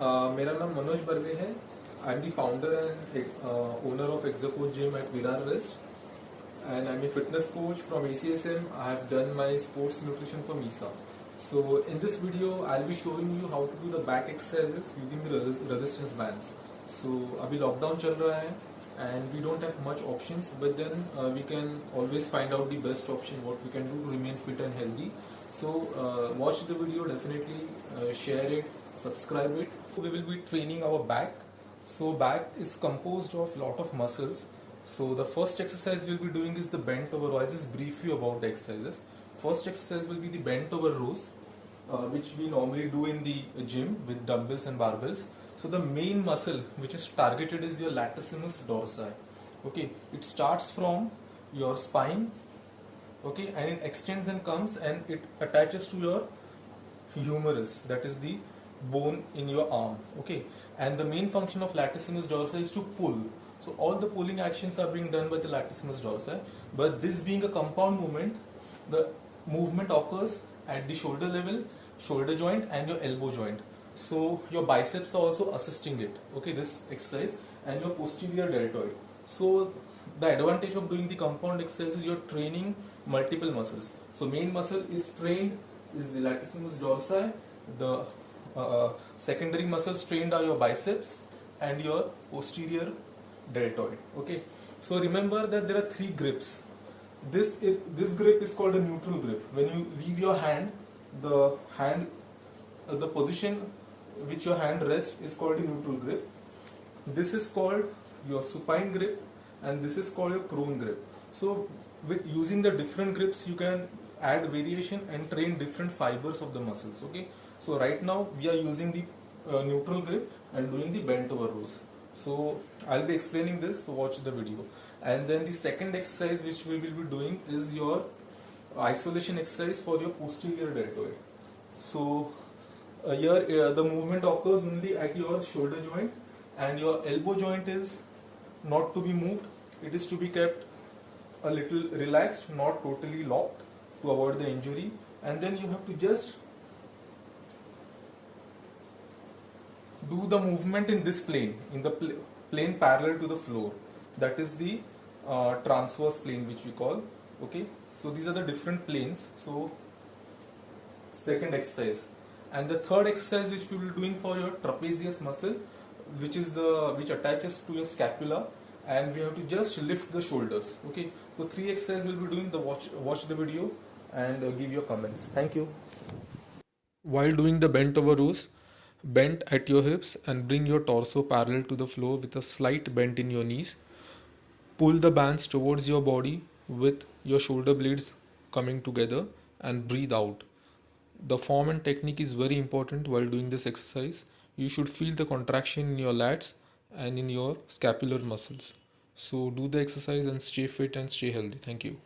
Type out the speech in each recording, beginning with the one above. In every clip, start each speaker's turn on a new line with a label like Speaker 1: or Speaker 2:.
Speaker 1: मेरा नाम मनोज बर्वे है. I'm the founder and owner of Exacoach Gym at Virar West, and I'm a fitness coach from ACSM. I have done my sports nutrition from ISA. So in this video, I'll be showing you how to do the back exercises using the resistance bands. So अभी lockdown चल रहा है and we don't have much options, but then we can always find out the best option what we can do to remain fit and healthy. So watch the video, definitely share it, subscribe it. We will be training our back. So back is composed of lot of muscles. So the first exercise we'll be doing is the bent over row. I'll just brief you about the exercises. First exercise will be the bent over rows, which we normally do in the gym with dumbbells and barbells. So the main muscle which is targeted is your latissimus dorsi. Okay, it starts from your spine. Okay, and it extends and comes and it attaches to your humerus, that is the bone in your arm. Okay, and the main function of latissimus dorsi is to pull. So all the pulling actions are being done by the latissimus dorsi, but this being a compound movement, the movement occurs at the shoulder level, shoulder joint and your elbow joint. So your biceps are also assisting it, okay, this exercise, and your posterior deltoid. So the advantage of doing the compound exercise is you're training multiple muscles. So main muscle is trained is the latissimus dorsi. The secondary muscles trained are your biceps and your posterior deltoid. Okay, so remember that there are three grips. This grip is called a neutral grip. When you leave your hand, the position which your hand rests is called a neutral grip. This is called your supine grip, and this is called your prone grip. So with using the different grips, you can add variation and train different fibers of the muscles. Okay, so right now we are using the neutral grip and doing the bent over rows. So I'll be explaining this, so watch the video. And then the second exercise which we will be doing is your isolation exercise for your posterior deltoid. So here the movement occurs only at your shoulder joint, and your elbow joint is not to be moved. It is to be kept a little relaxed, not totally locked, to avoid the injury. And then you have to just do the movement in this plane, in the plane parallel to the floor. That is the transverse plane which we call. Okay, so these are the different planes. So second exercise. And the third exercise which we will be doing for your trapezius muscle, which attaches to your scapula, and we have to just lift the shoulders. Okay, so three exercises we'll be doing. Watch the video and give your comments. Thank you. While doing the bent over rows, bend at your hips and bring your torso parallel to the floor with a slight bend in your knees. Pull the bands towards your body with your shoulder blades coming together, and breathe out. The form and technique is very important while doing this exercise. You should feel the contraction in your lats and in your scapular muscles. So do the exercise and stay fit and stay healthy. Thank you.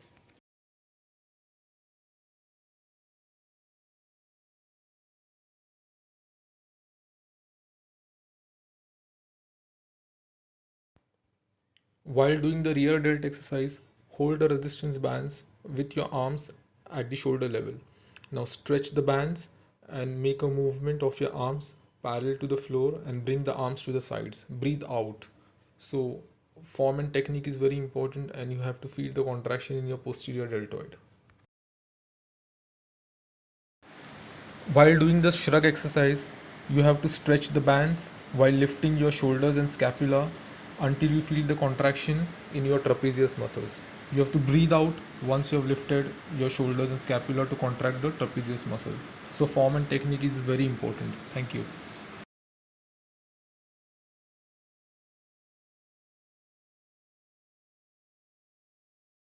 Speaker 1: While doing the rear delt exercise, hold the resistance bands with your arms at the shoulder level. Now stretch the bands and make a movement of your arms parallel to the floor and bring the arms to the sides. Breathe out. So form and technique is very important, and you have to feel the contraction in your posterior deltoid. While doing the shrug exercise, you have to stretch the bands while lifting your shoulders and scapula until you feel the contraction in your trapezius muscles. You have to breathe out once you have lifted your shoulders and scapula to contract the trapezius muscle. So form and technique is very important. Thank you.